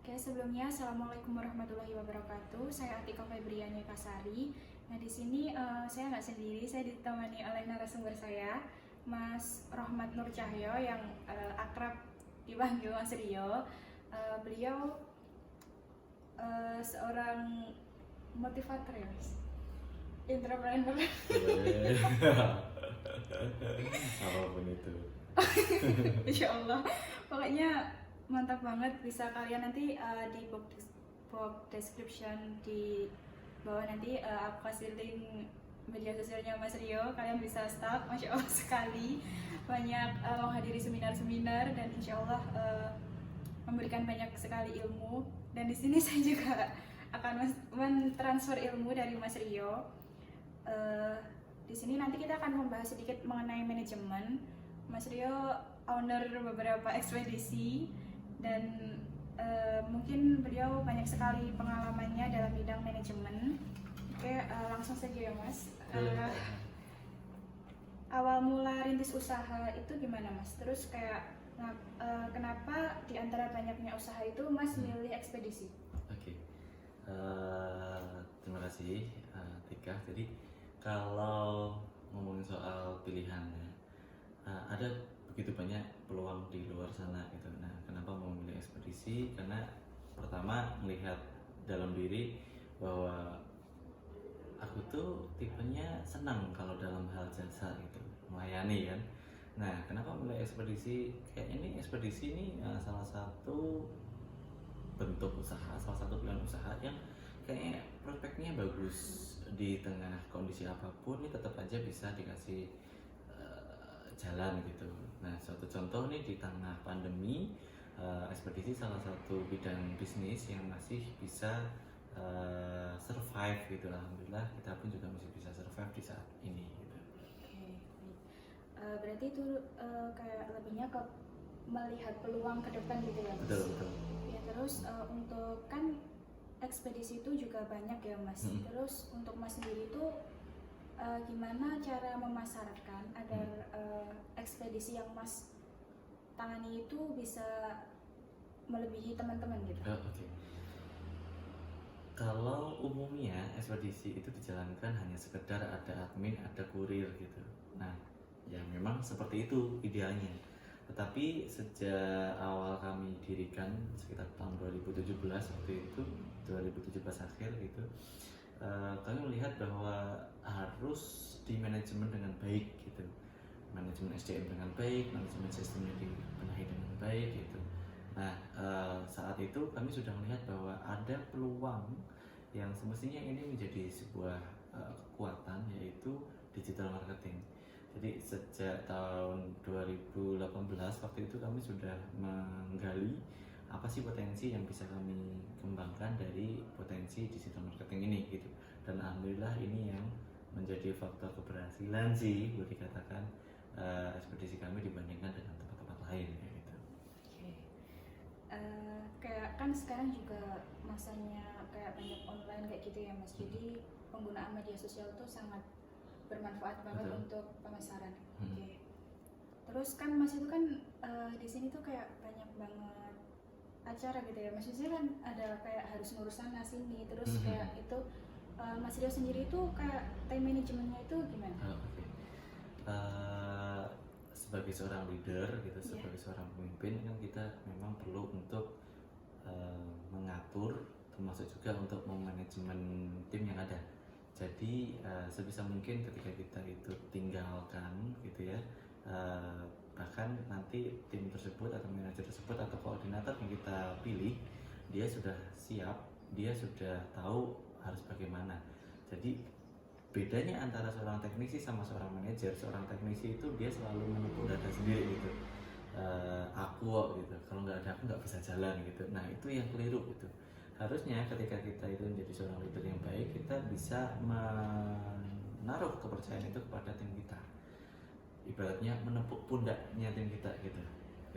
Oke, sebelumnya Assalamualaikum warahmatullahi wabarakatuh. Saya Atika Febriani Kasari. Nah, di sini saya nggak sendiri, saya ditemani oleh narasumber saya, Mas Rohmat Nur Cahyo yang akrab dipanggil Mas Rio. Beliau seorang motivator ya, Mas. Entrepreneur. Apapun itu. Insya Allah. Pokoknya mantap banget, bisa kalian nanti di box description di bawah nanti aku kasih link media sosialnya Mas Rio, kalian bisa stalk. Masya Allah sekali, banyak menghadiri seminar-seminar dan insya Allah memberikan banyak sekali ilmu. Dan di sini saya juga akan mentransfer ilmu dari Mas Rio. Di sini nanti kita akan membahas sedikit mengenai manajemen. Mas Rio owner beberapa ekspedisi dan mungkin beliau banyak sekali pengalamannya dalam bidang manajemen. Oke, langsung saja ya Mas. Awal mula rintis usaha itu gimana Mas? Terus kayak kenapa di antara banyaknya usaha itu Mas milih ekspedisi? Oke. Terima kasih Tika. Jadi kalau ngomongin soal pilihannya, ada begitu banyak peluang di luar sana gitu. Nah, kenapa mau memilih ekspedisi? Karena pertama melihat dalam diri bahwa aku tuh tipenya senang kalau dalam hal jasa gitu, melayani kan. Nah, kenapa memilih ekspedisi? Kayak ini ekspedisi ini salah satu bentuk usaha, salah satu pilihan usaha yang kayaknya prospeknya bagus. Di tengah kondisi apapun ini tetap aja bisa dikasih jalan gitu. Nah, suatu contoh nih di tengah pandemi, ekspedisi salah satu bidang bisnis yang masih bisa survive gitu. Alhamdulillah kita pun juga masih bisa survive di saat ini gitu. Oke, berarti itu kayak lebihnya ke melihat peluang ke depan gitu ya Mas? Betul. Ya, terus untuk kan ekspedisi itu juga banyak ya Mas. Terus untuk Mas sendiri itu gimana cara memasarkan agar ekspedisi yang Mas tangani itu bisa melebihi teman-teman gitu? Oke. Kalau umumnya ekspedisi itu dijalankan hanya sekedar ada admin, ada kurir gitu. Nah, ya memang seperti itu idealnya. Tetapi sejak awal kami dirikan sekitar tahun 2017 waktu itu, 2017 akhir gitu, kami melihat bahwa harus di manajemen dengan baik gitu, manajemen SDM dengan baik, manajemen sistemnya dibenahi dengan baik gitu. Nah, saat itu kami sudah melihat bahwa ada peluang yang semestinya ini menjadi sebuah kekuatan, yaitu digital marketing. Jadi sejak tahun 2018 waktu itu kami sudah menggali apa sih potensi yang bisa kami kembangkan dari potensi digital marketing ini gitu. Dan alhamdulillah ini yang menjadi faktor keberhasilan sih boleh dikatakan ekspedisi kami dibandingkan dengan tempat-tempat lain gitu. Oke. Kayak kan sekarang juga masanya kayak banyak online kayak gitu ya Mas. Jadi penggunaan media sosial tuh sangat bermanfaat banget. Betul. Untuk pemasaran. Oke. Terus kan Mas itu kan di sini tuh kayak banyak banget acara gitu ya Mas. Maksudnya kan ada kayak harus ngurus sana sini. Terus kayak itu Mas Rio sendiri itu kayak time manajemennya itu gimana? Oke. Sebagai seorang leader gitu, sebagai seorang pemimpin kan kita memang perlu untuk mengatur, termasuk juga untuk memanajemen tim yang ada. Jadi sebisa mungkin ketika kita itu tinggalkan gitu ya, bahkan nanti tim tersebut atau manajer tersebut atau koordinator yang kita pilih, dia sudah siap, dia sudah tahu harus bagaimana. Jadi bedanya antara seorang teknisi sama seorang manajer, seorang teknisi itu dia selalu menepuk dada sendiri gitu, aku gitu, kalau nggak ada aku nggak bisa jalan gitu. Nah, itu yang keliru gitu. Harusnya ketika kita itu menjadi seorang leader yang baik, kita bisa menaruh kepercayaan itu kepada tim kita, ibaratnya menepuk pundaknya tim kita gitu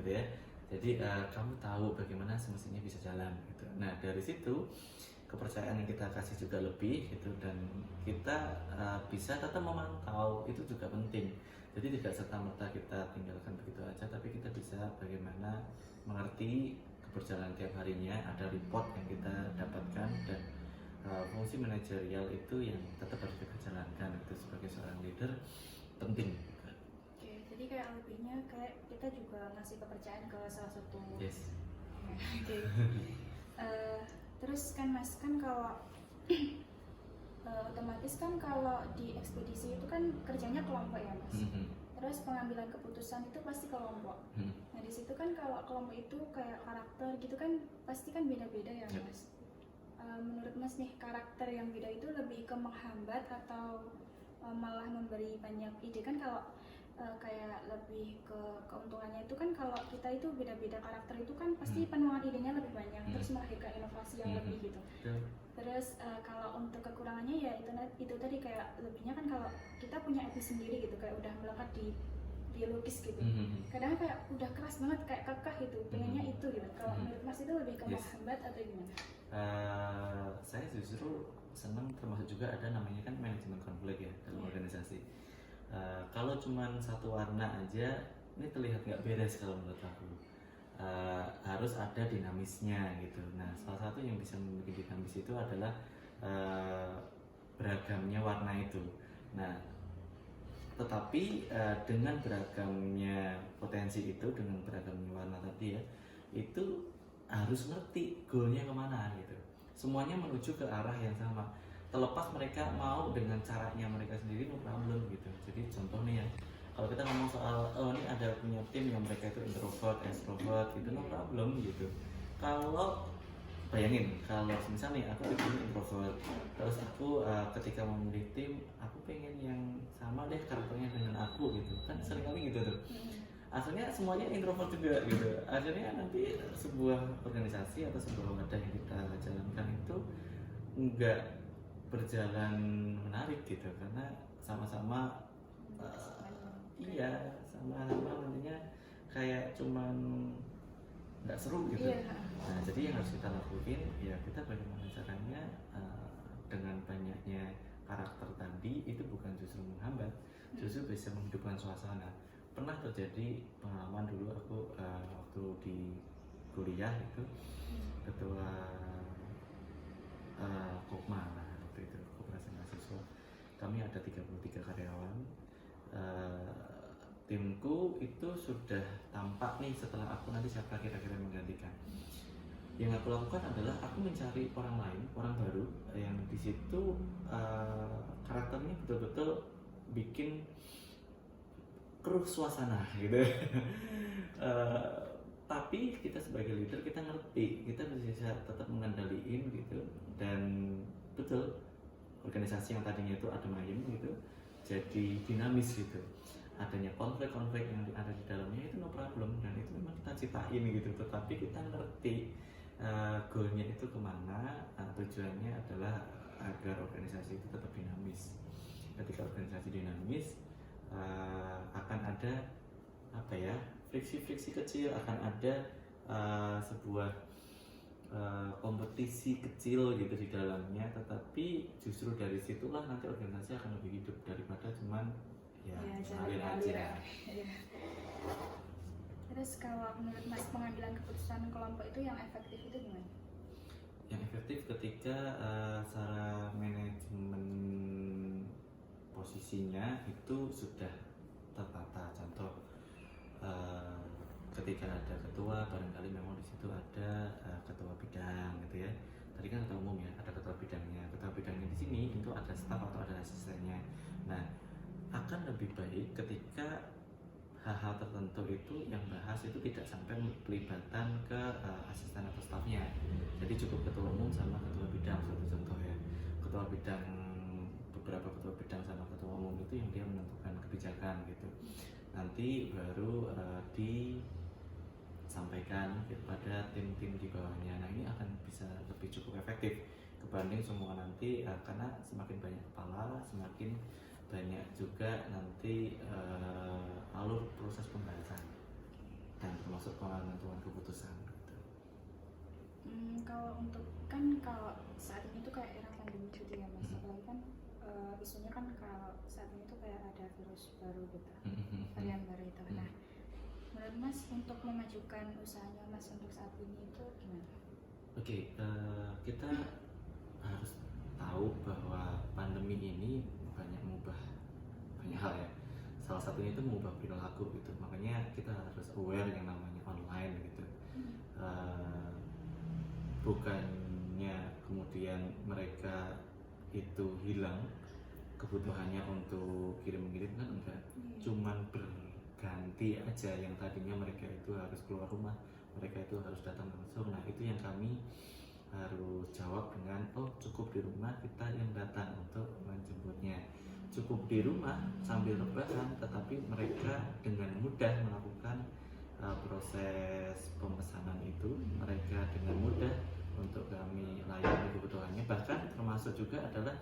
ya. Jadi kamu tahu bagaimana semestinya bisa jalan gitu. Nah, dari situ kepercayaan yang kita kasih juga lebih gitu, dan kita bisa tetap memantau, itu juga penting. Jadi tidak serta merta kita tinggalkan begitu aja, tapi kita bisa bagaimana mengerti berjalan tiap harinya, ada report yang kita dapatkan, dan fungsi manajerial itu yang tetap harus kita jalankan. Itu sebagai seorang leader penting. Oke, jadi kayak lebihnya kayak kita juga ngasih kepercayaan ke salah satu. Yes. Oke. Terus kan Mas, kan kalau otomatis kan kalau di ekspedisi itu kan kerjanya kelompok ya Mas. Terus pengambilan keputusan itu pasti kelompok. Nah di situ kan kalau kelompok itu kayak karakter gitu kan pasti kan beda-beda ya Yep. Mas. Menurut Mas nih, karakter yang beda itu lebih ke menghambat atau malah memberi banyak ide? Kan kalau kayak lebih ke keuntungannya itu kan kalau kita itu beda-beda karakter itu kan pasti penuaan idenya lebih banyak, terus melahirkan inovasi yang lebih gitu. Terus kalau untuk kekurangannya ya itu tadi kayak lebihnya kan kalau kita punya etis sendiri gitu, kayak udah melekat di biologis gitu. Kadang kayak udah keras banget, kayak kekeh gitu, pengennya itu gitu. Kalau menurut Mas itu lebih ke menghambat atau gimana? Saya justru senang, termasuk juga ada namanya kan manajemen konflik ya dalam organisasi. Kalau cuman satu warna aja ini terlihat nggak beres kalau menurut aku. Harus ada dinamisnya gitu. Nah, salah satu yang bisa membuat dinamis itu adalah beragamnya warna itu. Nah, tetapi dengan beragamnya potensi itu, dengan beragamnya warna tadi ya, itu harus ngerti goalnya kemana gitu. Semuanya menuju ke arah yang sama. Terlepas mereka mau dengan caranya mereka sendiri, no problem gitu. Jadi contoh nih ya, kalau kita ngomong soal ini ada punya tim yang mereka itu introvert, extrovert gitu, no problem gitu. Kalau bayangin kalau misalnya nih aku tim introvert, terus aku ketika memilih tim, aku pengen yang sama deh karakternya dengan aku gitu, kan sering kali gitu tuh. Akhirnya semuanya introvert juga gitu. Akhirnya nanti sebuah organisasi atau sebuah wadah yang kita jalankan itu enggak berjalan menarik gitu, karena sama-sama iya sama-sama nantinya kayak cuman nggak seru gitu. Nah jadi yang harus kita lakuin ya, kita bagaimana caranya dengan banyaknya karakter tadi itu bukan justru menghambat, justru bisa menghidupkan suasana. Pernah terjadi pengalaman dulu aku waktu di kuliah itu ketua Kopma lah waktu itu, Koperasi Mahasiswa. Kami ada 33 karyawan. Timku itu sudah tampak nih setelah aku, nanti siapa kira-kira menggantikan. Yang aku lakukan adalah aku mencari orang lain, orang baru yang di situ karakternya betul-betul bikin keruh suasana gitu. Tapi kita sebagai leader kita ngerti, kita bisa tetap mengendaliin gitu, dan betul organisasi yang tadinya itu adem ayem gitu jadi dinamis gitu. Adanya konflik-konflik yang ada di dalamnya itu no problem, dan itu memang kita ciptain gitu, tetapi kita ngerti goalnya itu kemana. Tujuannya adalah agar organisasi itu tetap dinamis. Ketika organisasi dinamis akan ada apa ya, friksi-friksi kecil, akan ada sebuah kompetisi kecil gitu di dalamnya, tetapi justru dari situlah nanti organisasi akan lebih hidup daripada cuman ya ngalir aja. Terus kalau menurut Mas, pengambilan keputusan kelompok itu yang efektif itu gimana? Yang efektif ketika secara manajemen posisinya itu sudah tertata. Contoh ketika ada ketua, barangkali memang di situ ada ketua bidang gitu ya. Tadi kan ketua umum ya, ada ketua bidangnya. Ketua bidangnya di sini itu ada staf atau ada asistennya. Nah, akan lebih baik ketika hal-hal tertentu itu yang bahas itu tidak sampai pelibatan ke asisten atau stafnya. Jadi cukup ketua umum sama ketua bidang, satu contoh ya. Ketua bidang, beberapa ketua bidang sama ketua umum itu yang dia menentukan kebijakan gitu. Nanti baru disampaikan kepada tim-tim di bawahnya. Nah ini akan bisa lebih cukup efektif kebanding semua nanti karena semakin banyak kepala, semakin banyak juga nanti alur proses pembahasan dan termasuk penentuan keputusan gitu. Kalau untuk kalau saat ini tuh kayak era pandemi gitu ya Mas, apalagi kan isunya kan kalau saat ini tuh kayak ada virus baru gitu, varian baru itu. Nah, menurut Mas untuk memajukan usahanya Mas untuk saat ini itu Oke, kita harus tahu bahwa pandemi ini banyak mengubah banyak hal ya. Salah satunya itu mengubah perilaku gitu. Makanya kita harus aware yang namanya online gitu. Eh, Bukannya kemudian mereka itu hilang kebutuhannya untuk kirim-kirim, kan enggak, cuman berganti aja. Yang tadinya mereka itu harus keluar rumah, mereka itu harus datang langsung. Nah, itu yang kami harus jawab dengan, oh cukup di rumah, kita yang datang untuk menjemputnya. Cukup di rumah sambil rebahan, tetapi mereka dengan mudah melakukan proses pemesanan itu. Mereka dengan mudah untuk kami layani kebutuhannya. Bahkan termasuk juga adalah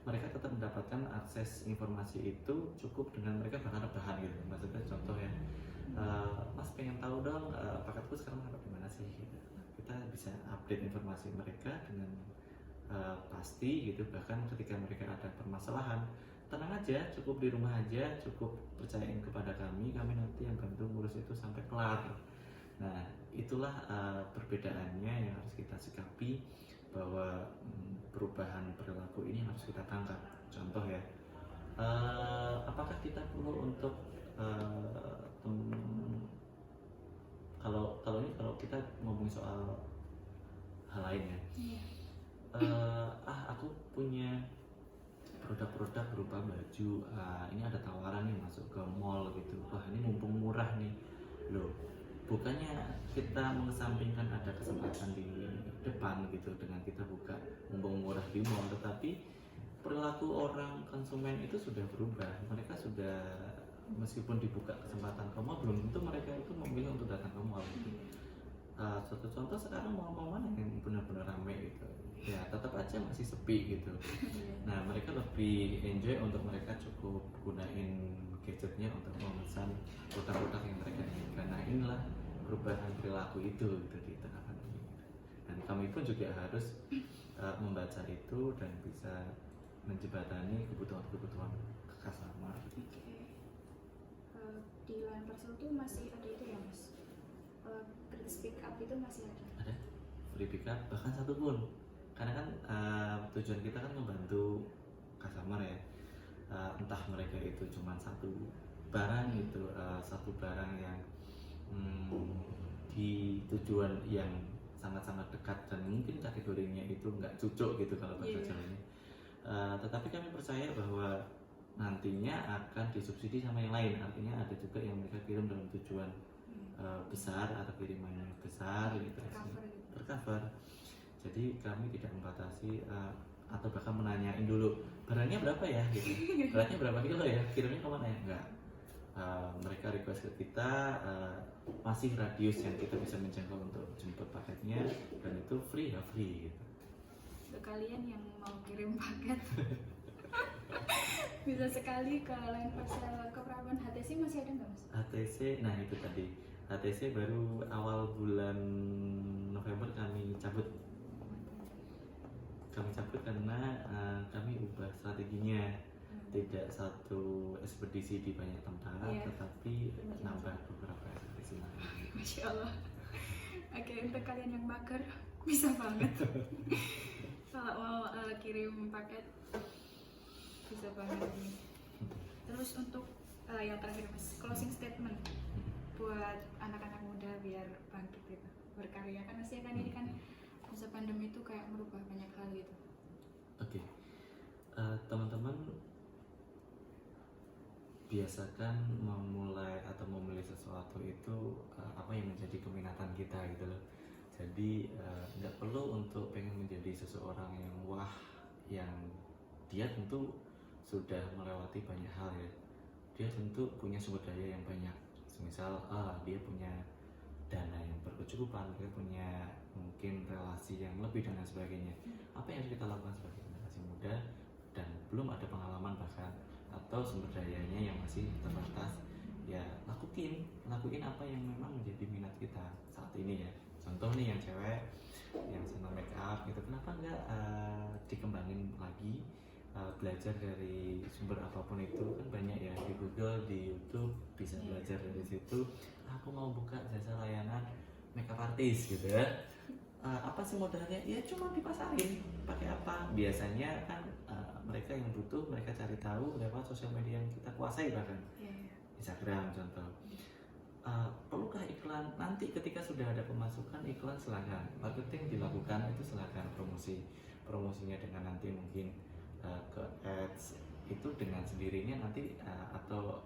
mereka tetap mendapatkan akses informasi itu cukup dengan mereka bahkan rebahan gitu. Maksudnya contoh ya, Mas pengen tahu dong paketku sekarang ada di mana sih gitu. Kita bisa update informasi mereka dengan pasti gitu. Bahkan ketika mereka ada permasalahan, tenang aja, cukup di rumah aja, cukup percayain kepada kami nanti yang bantu ngurus itu sampai kelar. Nah, itulah perbedaannya yang harus kita sikapi, bahwa perubahan perilaku ini harus kita tangkap. Contoh ya, apakah kita perlu untuk kalau kita ngomong soal hal lain ya, aku punya produk-produk berupa baju, ini ada tawaran nih masuk ke mall gitu, wah ini mumpung murah nih. Loh, bukannya kita mengesampingkan ada kesempatan di depan gitu dengan kita buka mumpung murah di mall, tetapi perilaku orang konsumen itu sudah berubah. Mereka sudah, meskipun dibuka kesempatan ke mall, belum tentu mereka itu memilih untuk datang ke mall gitu. Suatu contoh, sekarang mall mana yang benar-benar ramai gitu, ya tetap aja masih sepi gitu. Nah, mereka lebih enjoy untuk mereka cukup gunain gadgetnya untuk memesan produk-produk yang mereka inginkan. Nah, inilah perubahan perilaku itu gitu di tengah pandemi. Dan kami pun juga harus membaca itu dan bisa menjembatani kebutuhan-kebutuhan customer. Di lain parcel tuh masih ada itu ya mas, gratis pick up itu masih ada. Ada free pick up bahkan satu pun, karena kan tujuan kita kan membantu customer ya. Entah mereka itu cuma satu barang gitu, satu barang yang di tujuan yang sangat-sangat dekat dan mungkin kategorinya itu nggak cocok gitu kalau bahasa Jawanya. Tetapi kami percaya bahwa nantinya akan disubsidi sama yang lain. Artinya ada juga yang mereka kirim dalam tujuan besar atau kirimannya besar gitu, tercover. Jadi kami tidak membatasi atau bahkan menanyain dulu barangnya berapa ya gitu, beratnya berapa kilo ya, kirimnya kemana ya, enggak. Mereka request ke kita, masih radius yang kita bisa menjangkau untuk jemput paketnya, dan itu free ya free gitu. Untuk kalian yang mau kirim paket bisa sekali ke lain parcel ke Perawan. HTC masih ada nggak mas? HTC, nah itu tadi, HTC baru awal bulan November kami cabut karena kami ubah strateginya. Tidak satu ekspedisi di banyak tempat, tetapi nambah beberapa ekspedisi lagi. Masya Allah. Oke, untuk kalian yang mager bisa banget. Kalau mau kirim paket bisa banget ini. Terus untuk yang terakhir mas, closing statement buat anak-anak muda biar bangkit gitu, berkarya. Kan pasti kan ini kan masa pandemi itu kayak merubah banyak hal gitu. Oke. Teman-teman biasakan memulai atau memilih sesuatu itu apa yang menjadi keminatan kita gitu loh. Jadi nggak perlu untuk pengen menjadi seseorang yang wah, yang dia tentu sudah melewati banyak hal ya. Dia tentu punya sumber daya yang banyak. Misal dia punya dana yang berkecukupan, dia punya mungkin relasi yang lebih dan lain sebagainya. Apa yang harus kita lakukan sebagai generasi muda dan belum ada pengalaman bahkan, atau sumber dayanya yang masih terbatas, ya lakuin apa yang memang menjadi minat kita saat ini ya. Contoh nih yang cewek yang senang make up gitu, kenapa nggak dikembangin lagi, belajar dari sumber apapun itu, kan banyak ya di Google, di YouTube, bisa belajar dari situ. Aku mau buka jasa layanan makeup artist gitu ya, apa sih modalnya? Ya cuma dipasarin. Pakai apa? Biasanya kan mereka yang butuh, mereka cari tahu lewat sosial media yang kita kuasai, bahkan Instagram contoh. Perlukah iklan? Nanti ketika sudah ada pemasukan iklan, silakan. Marketing dilakukan, itu silakan. Promosinya dengan nanti mungkin ke ads itu dengan sendirinya nanti, atau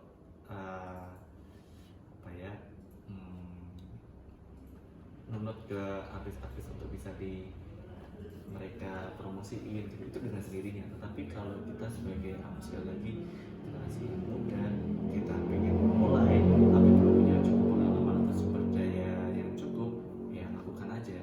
apa ya, nunut ke artis-artis untuk bisa di mereka promosiin gitu, itu dengan sendirinya. Tetapi kalau kita sebagai sekali lagi generasi yang muda, kita pengen mulai tapi belum punya cukup pengalaman atau sumber daya yang cukup, ya lakukan aja,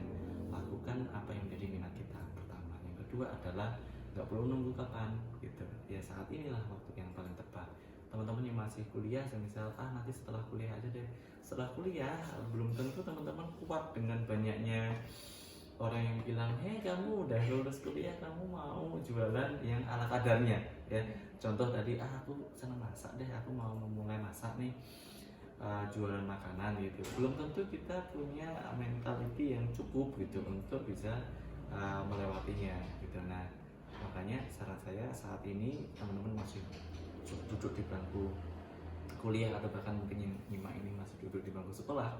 lakukan apa yang menjadi minat kita pertama. Yang kedua adalah nggak perlu nunggu kapan gitu ya, saat inilah waktu yang paling tepat. Teman-teman yang masih kuliah, semisal nanti setelah kuliah aja deh, setelah kuliah belum tentu teman-teman kuat dengan banyaknya orang yang bilang, hei kamu udah lulus kuliah, kamu mau jualan yang ala kadarnya ya. Contoh tadi, aku senang masak deh, aku mau memulai masak nih, jualan makanan gitu. Belum tentu kita punya mentality yang cukup gitu untuk bisa melewatinya gitu. Nah, makanya saran saya saat ini, teman-teman masih duduk di bangku kuliah atau bahkan mungkin yang nyimak ini masih duduk di bangku sekolah,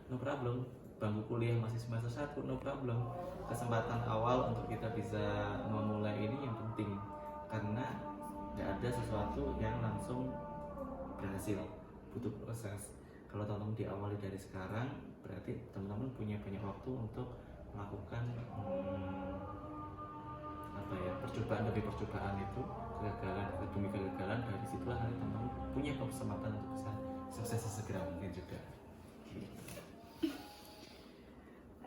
no problem. Bangku kuliah masih semester 1, no problem. Kesempatan awal untuk kita bisa memulai ini yang penting, karena nggak ada sesuatu yang langsung berhasil, butuh proses. Kalau teman-teman diawali dari sekarang, berarti teman-teman punya banyak waktu untuk melakukan apa ya, percobaan demi percobaan itu, kegagalan demi kegagalan. Dari situlah nanti teman-teman punya kesempatan untuk bisa sukses segera mungkin juga.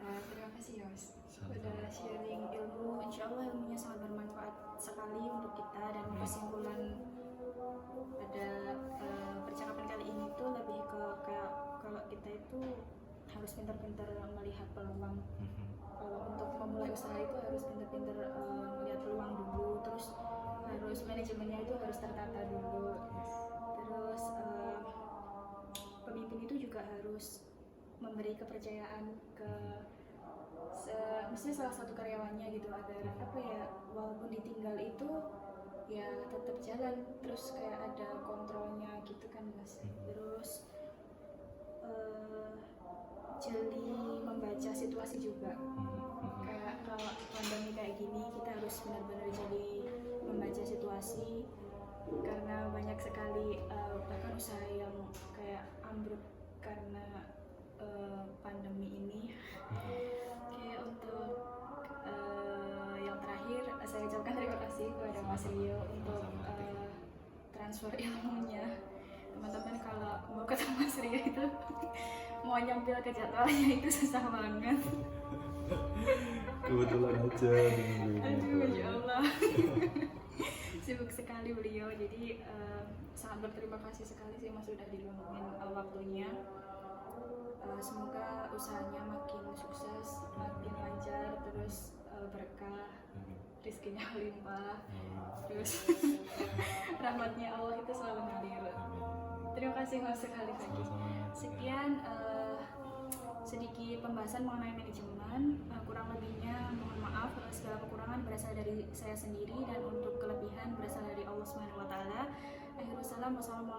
Terima kasih ya Mas, udah sharing ilmu. Insya Allah ilmunya sangat bermanfaat sekali untuk kita. Dan kesimpulan pada percakapan kali ini tuh lebih ke kayak kalau kita itu harus pintar-pintar melihat peluang. Kalau untuk memulai usaha itu harus pintar-pintar melihat peluang dulu, terus harus manajemennya itu harus tertata dulu. Terus pemimpin itu juga harus memberi kepercayaan ke misalnya salah satu karyawannya gitu, agar apa ya, walaupun ditinggal itu ya tetap jalan, terus kayak ada kontrolnya gitu kan Mas. Terus jeli membaca situasi juga. Kayak kalau pandemi kayak gini, kita harus benar-benar jeli membaca situasi, karena banyak sekali bahkan usaha yang kayak ambruk karena pandemi ini. Oke, untuk yang terakhir saya ucapkan terima kasih kepada Mas Rio untuk transfer ilmunya. Teman-teman kalau mau ketemu Mas Rio itu mau nyambil ke jadwalnya itu susah banget. Kebetulan aja Aduh, ya Allah. Sibuk sekali beliau, jadi sangat berterima kasih sekali sih Mas sudah diluangin waktunya. Semoga usahanya makin sukses, makin lancar, terus berkah, rezekinya limpah, terus rahmatnya Allah itu selalu ngalir. Terima kasih Mas sekali lagi. Sekian sedikit pembahasan mengenai manajemen. Kurang lebihnya mohon maaf, segala kekurangan berasal dari saya sendiri dan untuk kelebihan berasal dari Allah Subhanahu wa taala. Akhirul salam, wassalamualaikum